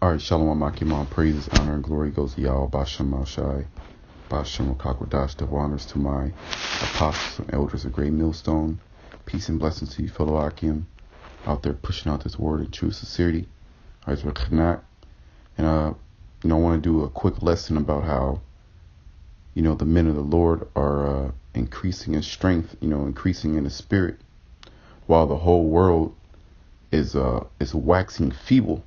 All right, Shalom Akim, praises, honor, and glory goes to Yahweh Bashem Malshai, Bashem Kakwadash, the honors to my apostles and elders of Great Millstone. Peace and blessings to you, fellow Akim, out there pushing out this word in true sincerity. All right, and I want to do a quick lesson about how, the men of the Lord are increasing in strength, increasing in the spirit, while the whole world is waxing feeble.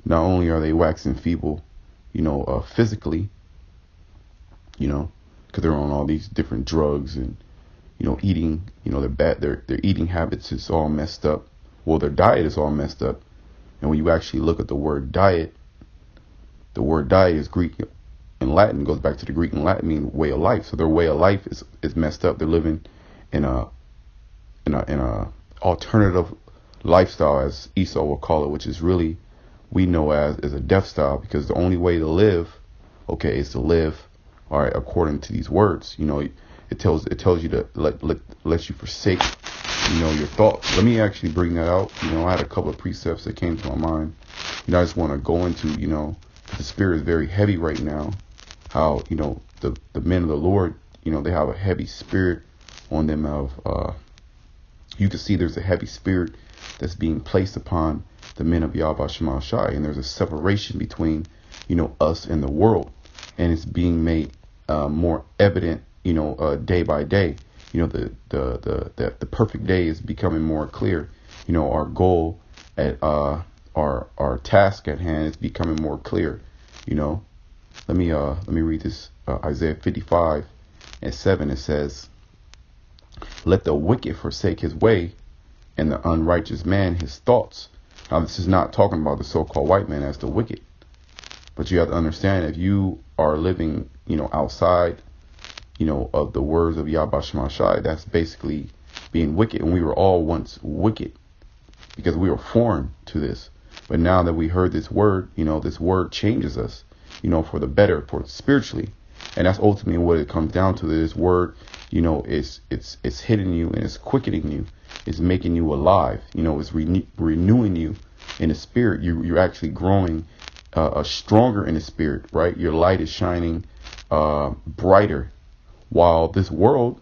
Not only are they waxing feeble, physically, because they're on all these different drugs and, eating, their eating habits is all messed up. Well, their diet is all messed up. And when you actually look at the word diet is Greek and Latin, goes back to the Greek and Latin, mean way of life. So their way of life is messed up. They're living in a alternative lifestyle, as Esau will call it, which is really, we know as a death style, because the only way to live, is to live, all right, according to these words. It tells you to let you forsake, your thoughts. Let me actually bring that out. I had a couple of precepts that came to my mind. I just want to go into, the spirit is very heavy right now. How, the men of the Lord, they have a heavy spirit on them of, you can see there's a heavy spirit that's being placed upon the men of Yahweh Shema Shai, and there's a separation between, us and the world, and it's being made more evident, day by day. The perfect day is becoming more clear. Our goal at our task at hand is becoming more clear. Let me read this Isaiah 55:7. It says, "Let the wicked forsake his way, and the unrighteous man his thoughts." Now, this is not talking about the so-called white man as the wicked, but you have to understand, if you are living, outside, of the words of Yahweh Shema Shai, that's basically being wicked. And we were all once wicked because we were foreign to this. But now that we heard this word, this word changes us, for the better, for spiritually. And that's ultimately what it comes down to. This word, it's hitting you and it's quickening you. It's making you alive. It's renewing you in the spirit. You're actually growing stronger in the spirit, right? Your light is shining brighter. While this world,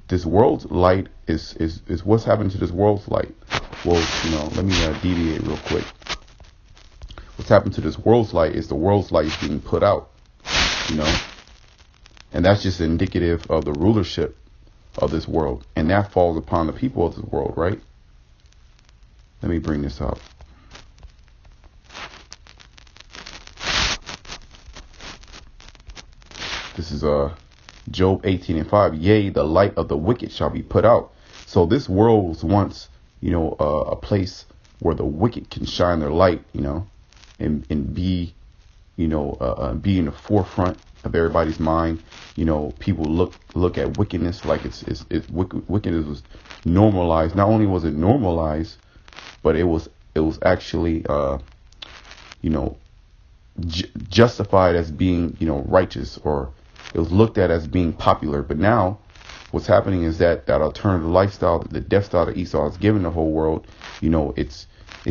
this world's light is what's happened to this world's light. Well, let me deviate real quick. What's happened to this world's light is the world's light is being put out, and that's just indicative of the rulership of this world, and that falls upon the people of this world, right? Let me bring this up. This is Job 18:5. "Yea, the light of the wicked shall be put out." So this world was once, a place where the wicked can shine their light, and be, be in the forefront of everybody's mind. People look at wickedness like it's wickedness was normalized. Not only was it normalized, but it was actually justified as being righteous, or it was looked at as being popular. But now what's happening is that alternative lifestyle, the death style that Esau has given the whole world, it's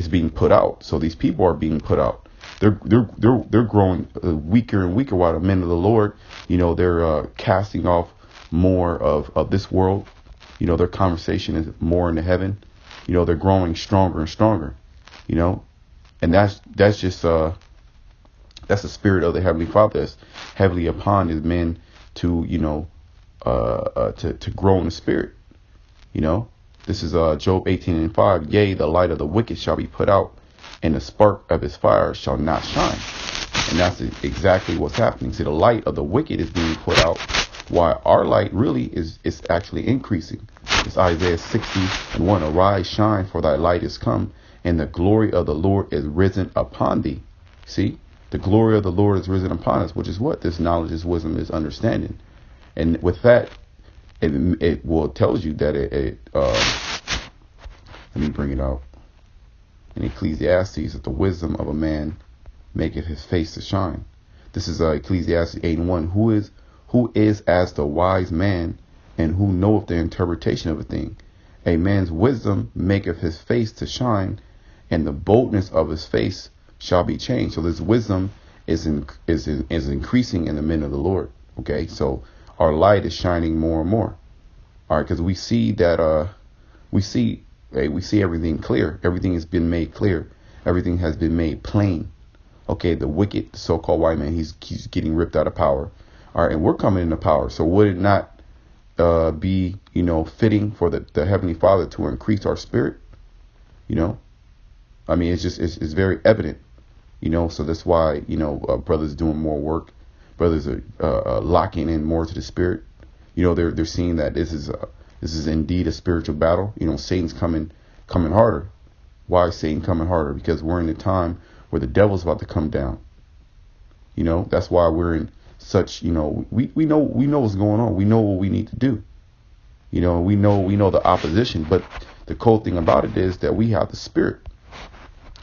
being put out. So these people are being put out. They're growing weaker and weaker, while the men of the Lord, they're casting off more of this world. Their conversation is more into heaven. They're growing stronger and stronger, and that's just that's the spirit of the Heavenly Father that's heavily upon his men to to grow in the spirit. This is Job 18:5. "Yea, the light of the wicked shall be put out, and the spark of his fire shall not shine." And that's exactly what's happening. See, the light of the wicked is being put out, while our light really is actually increasing. It's Isaiah 60:1. "Arise, shine, for thy light is come, and the glory of the Lord is risen upon thee." See, the glory of the Lord is risen upon us, which is what? This knowledge, is wisdom, is understanding. And with that, it will tells you that let me bring it out. In Ecclesiastes, that the wisdom of a man maketh his face to shine. This is Ecclesiastes 8:1. Who is as the wise man, and who knoweth the interpretation of a thing? A man's wisdom maketh his face to shine, and the boldness of his face shall be changed. So this wisdom is increasing in the men of the Lord. Okay, so our light is shining more and more. All right, because we see that we see everything clear. Everything has been made clear. Everything has been made plain. Okay, the wicked, the so-called white man, he's getting ripped out of power. All right, and we're coming into power. So would it not be, fitting for the Heavenly Father to increase our spirit? I mean, it's very evident, so that's why, brothers doing more work. Brothers are locking in more to the spirit. They're seeing that this is indeed a spiritual battle. Satan's coming harder. Why is Satan coming harder? Because we're in a time where the devil's about to come down. That's why we're in such, we know what's going on. We know what we need to do. We know the opposition, but the cool thing about it is that we have the spirit.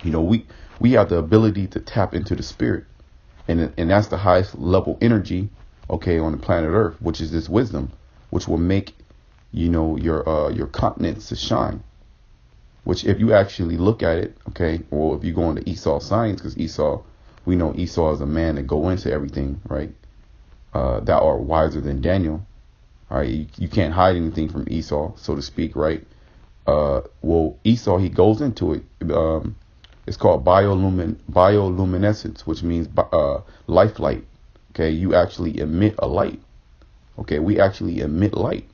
We have the ability to tap into the spirit, and that's the highest level energy, okay, on the planet Earth, which is this wisdom, which will make, your continents to shine. Which, if you actually look at it, okay, or if you go into Esau science, because we know Esau is a man that go into everything, right? That are wiser than Daniel. All right, you can't hide anything from Esau, so to speak, right? Well, Esau, he goes into it. It's called bioluminescence, which means life light. Okay, you actually emit a light. Okay, we actually emit light.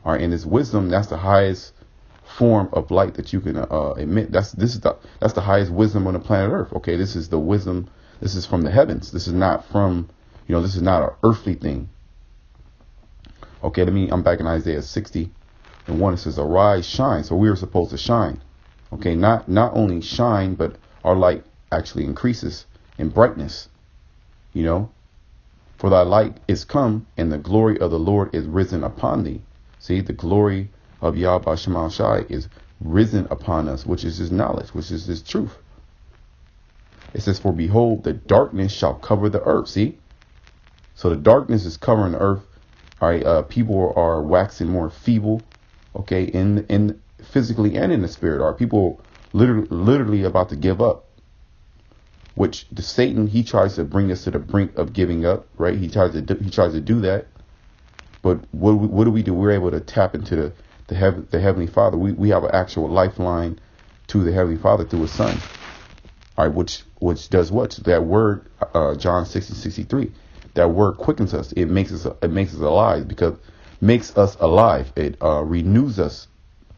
All right, and this wisdom, that's the highest form of light that you can emit. That's the highest wisdom on the planet Earth. Okay, this is the wisdom. This is from the heavens. This is not from, this is not an earthly thing. Okay, I'm back in Isaiah 60 and 1. It says, "Arise, shine." So we are supposed to shine. Okay, not only shine, but our light actually increases in brightness. For thy light is come, and the glory of the Lord is risen upon thee. See, the glory of Yahweh Shema Shai is risen upon us, which is his knowledge, which is his truth. It says, "For behold, the darkness shall cover the earth." See, so the darkness is covering the earth. All right, people are waxing more feeble. Okay, in physically and in the spirit. Are people literally about to give up? Which the Satan, he tries to bring us to the brink of giving up, right? He tries to do that. But what do we do? We're able to tap into the Heavenly Father. We have an actual lifeline to the Heavenly Father through His Son. All right, which does what? That word, John 60:63. That word quickens us. It makes us alive, because makes us alive. It renews us.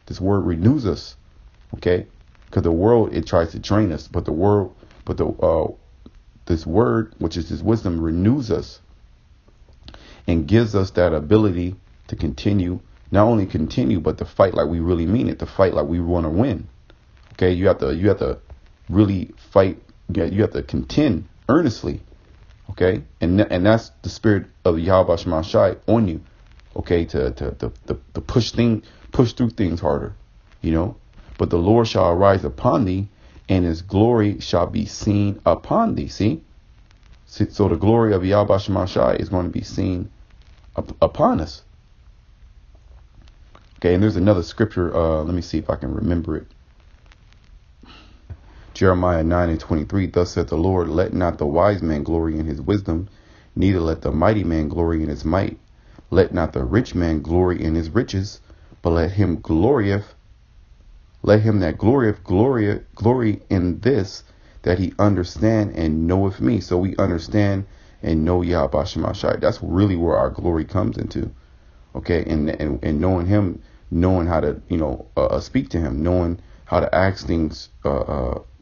This word renews us. Okay, because the world, it tries to drain us, but this word, which is His wisdom, renews us and gives us that ability to continue. Not only continue, but to fight like we really mean it. To fight like we want to win. Okay, you have to really fight. You have to contend earnestly. Okay, and that's the spirit of Yahweh Shema Shai on you. Okay, to push through things harder. But the Lord shall arise upon thee, and His glory shall be seen upon thee. See, so the glory of Yahweh Shema Shai is going to be seen upon us. Okay, and there's another scripture. Let me see if I can remember it. Jeremiah 9:23. "Thus saith the Lord, let not the wise man glory in his wisdom, neither let the mighty man glory in his might. Let not the rich man glory in his riches, but let him that glorieth glory in this, that he understand and knoweth me." So we understand and know Yahweh Shema Shai. That's really where our glory comes into. Okay, and knowing Him, knowing how to speak to Him, knowing how to ask things,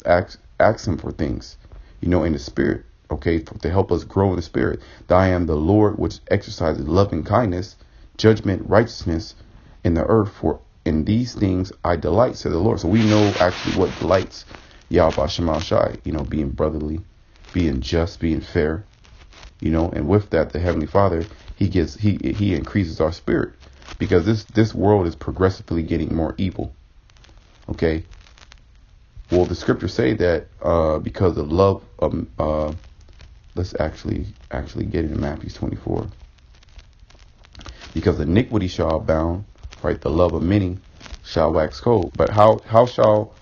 ask Him for things, in the spirit. Okay, to help us grow in the spirit. "I am the Lord which exercises loving kindness, judgment, righteousness in the earth, for in these things I delight," said the Lord. So we know actually what delights Yahweh Shema Shai, being brotherly, being just, being fair, and with that, the Heavenly Father, he increases our spirit, because this world is progressively getting more evil. Okay. Well, the scriptures say that because of love, let's actually get into Matthew 24. "Because iniquity shall abound, right? The love of many shall wax cold. But how shall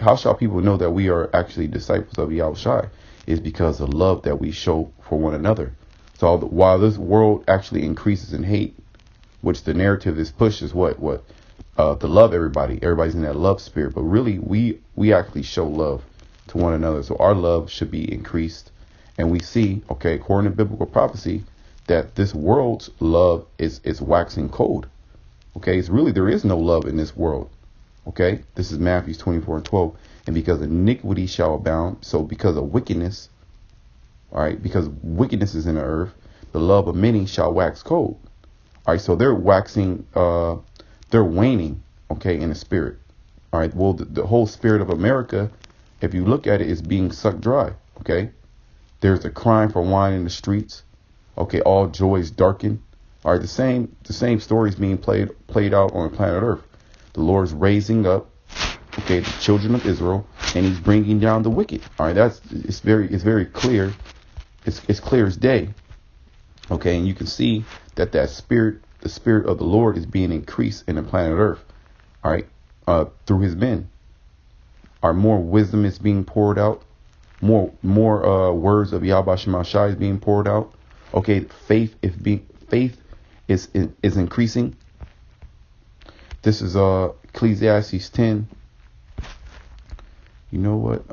How shall people know that we are actually disciples of Yahushua? Is because of love that we show for one another. So while this world actually increases in hate, which the narrative is pushed is to love everybody. Everybody's in that love spirit, but really we actually show love to one another. So our love should be increased. And we see, okay, according to biblical prophecy, that this world's love is waxing cold. Okay, it's really, there is no love in this world. Okay, this is Matthew 24:12. And because iniquity shall abound, so because of wickedness, all right, because wickedness is in the earth, the love of many shall wax cold. All right, so they're waning, okay, in the spirit. All right, well, the whole spirit of America, if you look at it, is being sucked dry. Okay, there's a crying for wine in the streets. Okay, all joy is darkened. All right, the same story is being played out on planet Earth. The Lord's raising up, okay, the children of Israel, and He's bringing down the wicked. All right, it's very clear. It's clear as day. Okay, and you can see that spirit, the spirit of the Lord, is being increased in the planet Earth. All right, through His men. More wisdom is being poured out. More words of Yahweh Shema Shai is being poured out. Okay, faith is increasing. This is Ecclesiastes 10. You know what?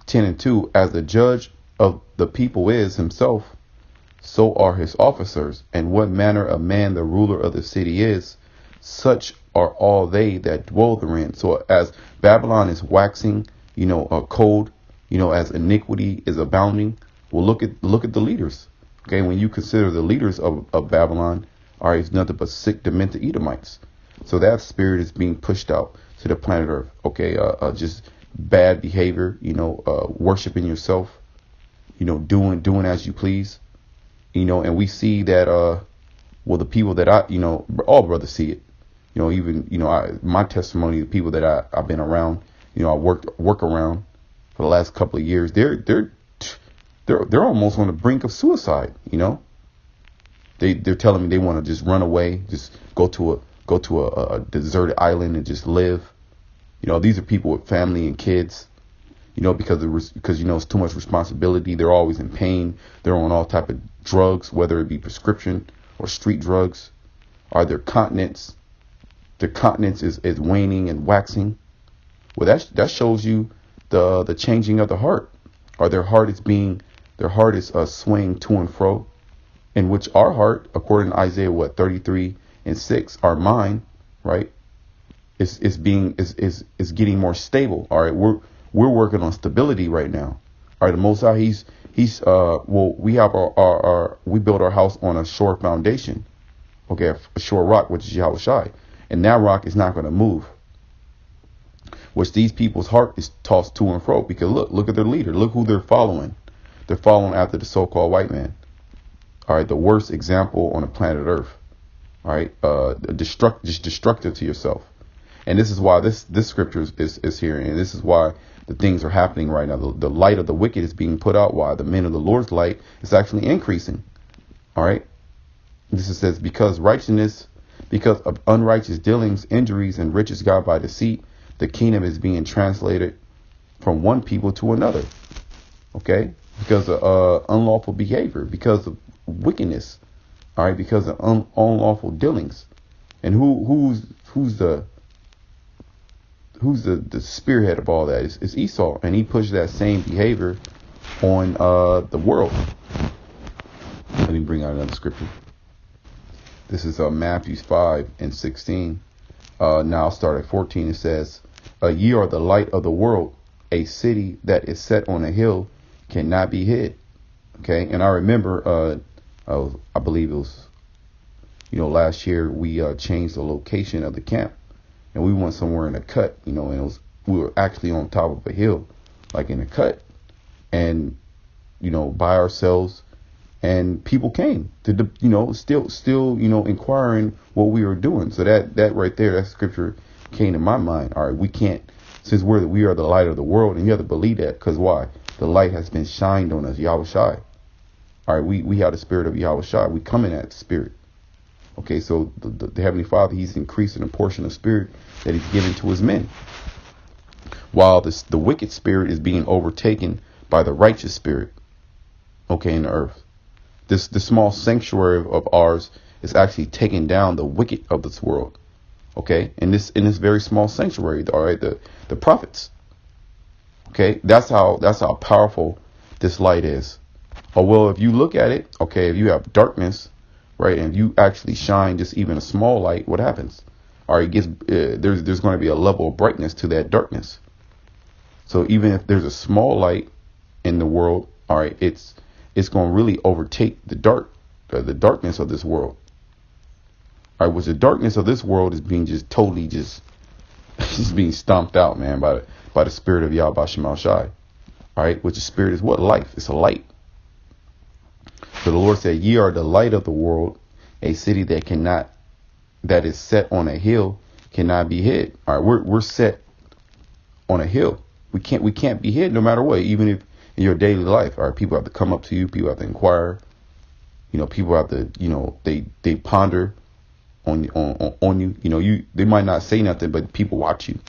10:2. As the judge of the people is himself, so are his officers. And what manner of man the ruler of the city is, such are all they that dwell therein. So as Babylon is waxing, cold, as iniquity is abounding, well, look at the leaders. Okay, when you consider the leaders of Babylon, are nothing but sick, demented Edomites. So that spirit is being pushed out to the planet Earth. Okay, just bad behavior, worshiping yourself, doing as you please, and we see that, the people that all brothers see it, even, my testimony, the people that I've been around, I work around for the last couple of years, they're almost on the brink of suicide. They're telling me they want to just run away, just go to a deserted island and just live. These are people with family and kids, because it's too much responsibility. They're always in pain. They're on all type of drugs, whether it be prescription or street drugs. Are their continence? Their continence is waning and waxing. Well, that shows you the changing of the heart. Or their heart is swaying to and fro, in which our heart, according to Isaiah 33:6, our mind, right, is getting more stable. All right, we're working on stability right now. All right, the Most High, we have we build our house on a sure foundation. Okay, a sure rock, which is Yahushua, and that rock is not going to move. Which these people's heart is tossed to and fro, because look at their leader. Look who they're following. They're following after the so-called white man. All right, the worst example on the planet Earth. All right, just destructive to yourself. And this is why this scripture is here, and this is why the things are happening right now. The light of the wicked is being put out, while the men of the Lord's light is actually increasing. All right, this says because of unrighteous dealings, injuries, and riches got by deceit, the kingdom is being translated from one people to another. Okay, because of unlawful behavior, because of wickedness. All right, because of unlawful dealings. And who's the spearhead of all that? It's Esau, and he pushed that same behavior on the world. Let me bring out another scripture. This is Matthew 5:16. Now I'll start at 14. It says, "Ye are the light of the world. A city that is set on a hill cannot be hid." Okay, and I remember, I believe it was, last year we changed the location of the camp, and we went somewhere in a cut, and we were actually on top of a hill, like in a cut, and by ourselves, and people came to still inquiring what we were doing. So that right there, that scripture came to my mind. All right, we can't, since we are the light of the world, and you have to believe that, because why? The light has been shined on us, Yahushua. All right, we have the spirit of Yahushua. We come in that spirit. Okay, so the Heavenly Father, he's increasing the portion of spirit that he's given to his men, while the wicked spirit is being overtaken by the righteous spirit, okay, in the earth. The small sanctuary of ours is actually taking down the wicked of this world, okay, in this very small sanctuary, all right, the prophets. Okay, that's how powerful this light is. Oh, well, if you look at it, okay, if you have darkness, right, and you actually shine just even a small light, what happens? All right, it gets there's going to be a level of brightness to that darkness. So even if there's a small light in the world, all right, it's going to really overtake the darkness of this world. All right, which the darkness of this world is being just totally just being stomped out, man, by the spirit of Yahweh Shema Shai. All right, which the spirit is what? Life. It's a light. So the Lord said, ye are the light of the world, a city that is set on a hill cannot be hid. All right, we're set on a hill. We can't be hid no matter what, even if in your daily life. All right, people have to come up to you, people have to inquire. You know, people have to, you know, they ponder on you. You know, they might not say nothing, but people watch you.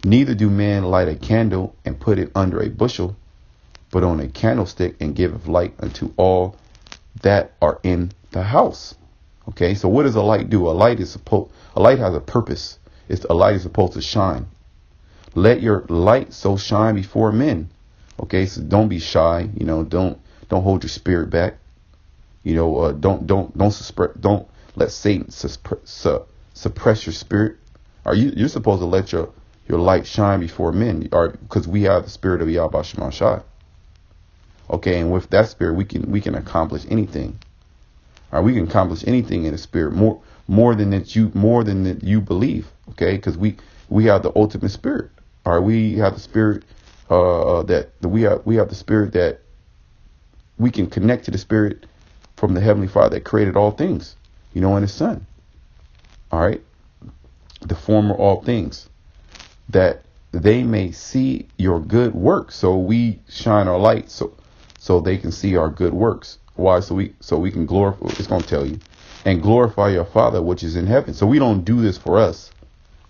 Neither do men light a candle and put it under a bushel, but on a candlestick, and giveth light unto all that are in the house. Okay, so what does a light do? A light has a purpose. A light is supposed to shine. Let your light so shine before men. Okay, so don't be shy. You know, don't hold your spirit back. You know, don't let Satan suppress your spirit. You're supposed to let your light shine before men, because we have the spirit of Yahweh Shema Shai. Okay, and with that spirit, we can accomplish anything. All right, we can accomplish anything in the spirit, more than that you believe. Okay, because we have the ultimate spirit. All right, we have the spirit we have the spirit that we can connect to the spirit from the Heavenly Father that created all things. You know, in His Son. All right, the former all things, that they may see your good works. So we shine our light so they can see our good works. Why? So we can glorify. It's going to tell you, and glorify your Father which is in heaven. So we don't do this for us.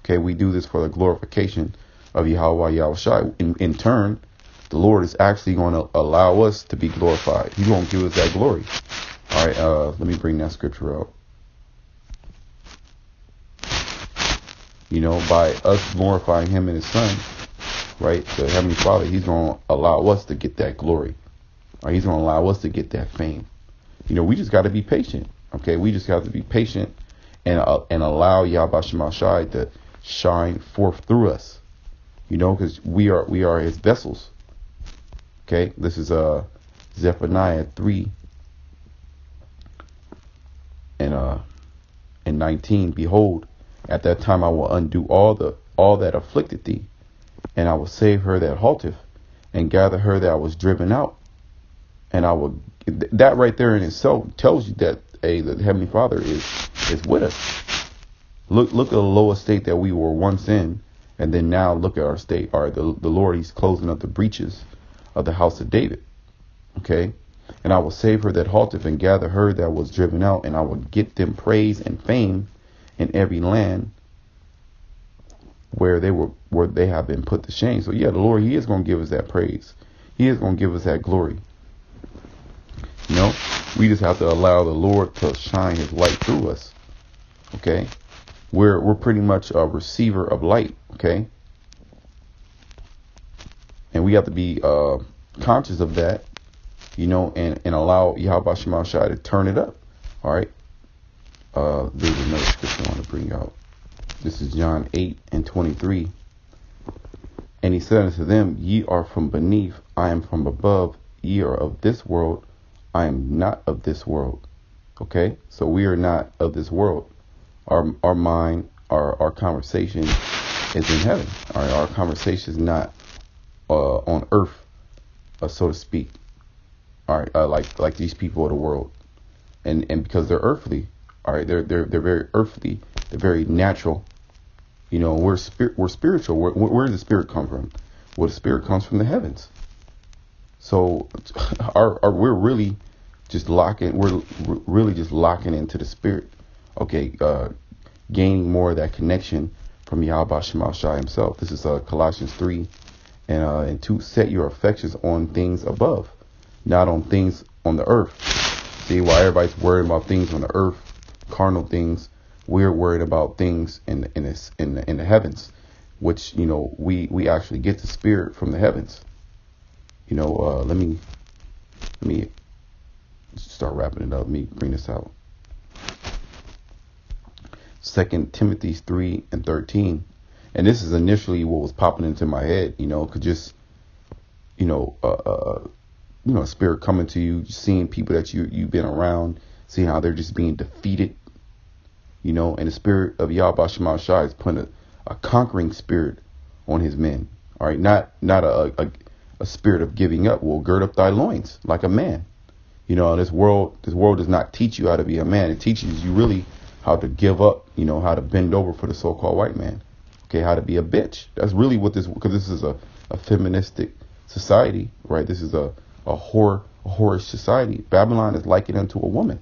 Okay, we do this for the glorification of Yahweh Yahushai. In turn, the Lord is actually going to allow us to be glorified. He's going to give us that glory. All right, let me bring that scripture out. You know, by us glorifying Him and His Son, right, the Heavenly Father, He's going to allow us to get that glory. Or He's going to allow us to get that fame. You know, we just got to be patient. Okay, we just have to be patient and allow Yahweh Shema Shai to shine forth through us. You know, because we are His vessels. Okay, this is Zephaniah 3 and 19. Behold, at that time I will undo all that afflicted thee, and I will save her that halteth, and gather her that was driven out. And I will, that right there in itself tells you that the Heavenly Father is with us. Look at the lower state that we were once in, and then now look at our state. All right, the Lord, He's closing up the breaches of the house of David. Okay, and I will save her that halteth, and gather her that was driven out, and I will get them praise and fame in every land where they have been put to shame. So yeah, the Lord, He is going to give us that praise. He is going to give us that glory. You know, we just have to allow the Lord to shine His light through us. Okay, we're pretty much a receiver of light. Okay, and we have to be conscious of that. You know, and allow Yahweh Shema Shai to turn it up. All right. There's another scripture I want to bring out. This is John 8:23. And He said unto them, ye are from beneath, I am from above. Ye are of this world, I am not of this world. Okay, so we are not of this world. Our mind, our conversation is in heaven. All right, our conversation is not on earth, so to speak. All right, like these people of the world, and because they're earthly. All right, they're very earthly. They're very natural. You know, we're spiritual. Where does the spirit come from? Well, the spirit comes from the heavens. So, we're really just locking. We're really just locking into the spirit. Okay, gaining more of that connection from Yahweh Shema Shai himself. This is Colossians 3 and 2. Set your affections on things above, not on things on the earth. See, while everybody's worried about things on the earth, carnal things, we're worried about things in the heavens, which, you know, we actually get the spirit from the heavens. You know, let me start wrapping it up. Let me bring this out. 2 Timothy 3 and 13. And this is initially what was popping into my head, you know, could just, spirit coming to you, seeing people that you've been around, seeing how they're just being defeated, you know, and the spirit of Yahweh Shema Shai is putting a conquering spirit on his men. All right. Not a spirit of giving up. Will gird up thy loins like a man. You know, this world does not teach you how to be a man. It teaches you really how to give up, you know, how to bend over for the so-called white man. Okay, how to be a bitch. That's really what this, because this is a feministic society, right? This is a whorish society. Babylon is likened unto a woman.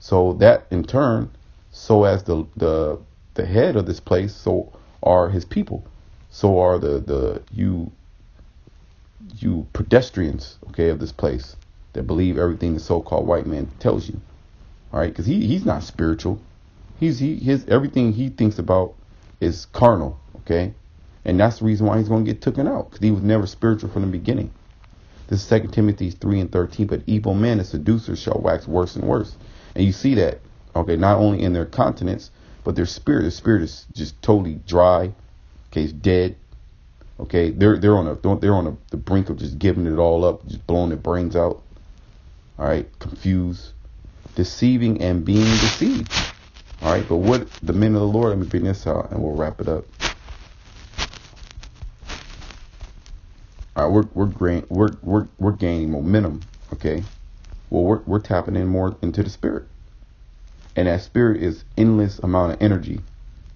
So that in turn, so as the head of this place, so are his people. So are you pedestrians, okay, of this place that believe everything the so-called white man tells you. All right, because he's not spiritual. His everything he thinks about is carnal. Okay, and that's the reason why he's going to get taken out, because he was never spiritual from the beginning. This is 2 Timothy 3 and 13. But evil men and seducers shall wax worse and worse. And you see that, okay, not only in their countenance, but their spirit. Their spirit is just totally dry. Okay, it's dead. Okay, they're on the brink of just giving it all up, just blowing their brains out. All right, confused, deceiving, and being deceived. All right, but what the men of the Lord? Let me bring this out, and we'll wrap it up. All right, we're gaining momentum. Okay, well we're tapping in more into the spirit, and that spirit is endless amount of energy.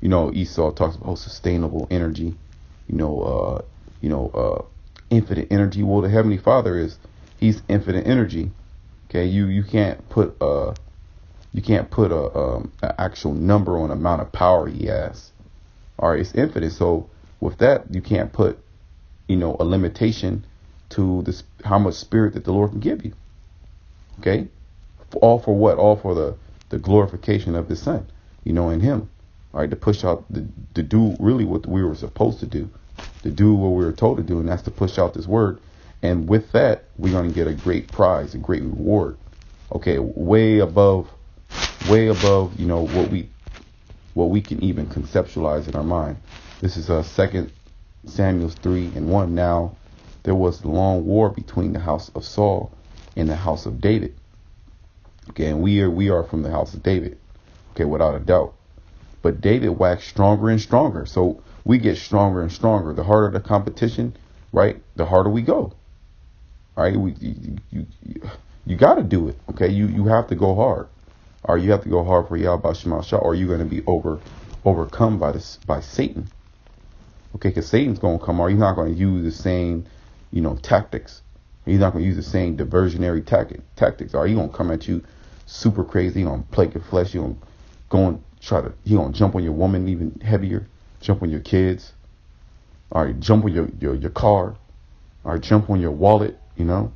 You know, Esau talks about sustainable energy. Infinite energy. Well, the Heavenly Father he's infinite energy. Okay, you can't put an actual number on the amount of power he has. All right, it's infinite. So with that, you can't put, a limitation to this, how much spirit that the Lord can give you. Okay, all for what? All for the glorification of His Son. In Him. All right, to push out, to do really what we were supposed to do what we were told to do, and that's to push out this word. And with that, we're going to get a great prize, a great reward. Okay, way above, what we can even conceptualize in our mind. This is 2 Samuel 3 and 1. Now there was a long war between the house of Saul and the house of David. Okay, and we are from the house of David. Okay, without a doubt. But David waxed stronger and stronger. So we get stronger and stronger. The harder the competition, right, the harder we go. All right, you got to do it. Okay, you have to go hard. Or you have to go hard for Yahweh Shema Shah, or you're going to be overcome by Satan. Okay, because Satan's going to come, or he's not going to use the same, tactics. He's not going to use the same diversionary tactics. Or he's going to come at you super crazy. He's going to plague your flesh. He's going to he's going to jump on your woman even heavier. Jump on your kids. All right, jump on your car. All right, jump on your wallet. All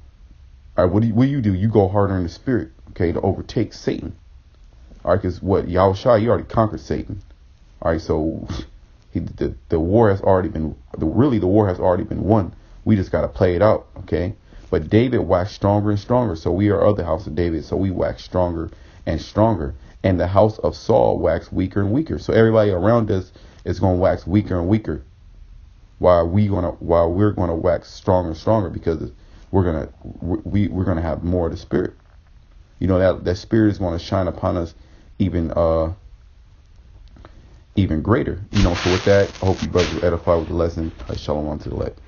right, what do you do? You go harder in the spirit, okay, to overtake Satan. All right, because what Yahushua, you already conquered Satan. All right, so the war has already been the war has already been won. We just got to play it out, okay? But David waxed stronger and stronger, so we are of the house of David, so we wax stronger and stronger, and the house of Saul waxed weaker and weaker. So everybody around us is going to wax weaker and weaker, while we're gonna wax stronger and stronger, because we're gonna have more of the spirit. That spirit is going to shine upon us even greater. So with that, I hope you brothers were edified with the lesson. Shalom to the elect.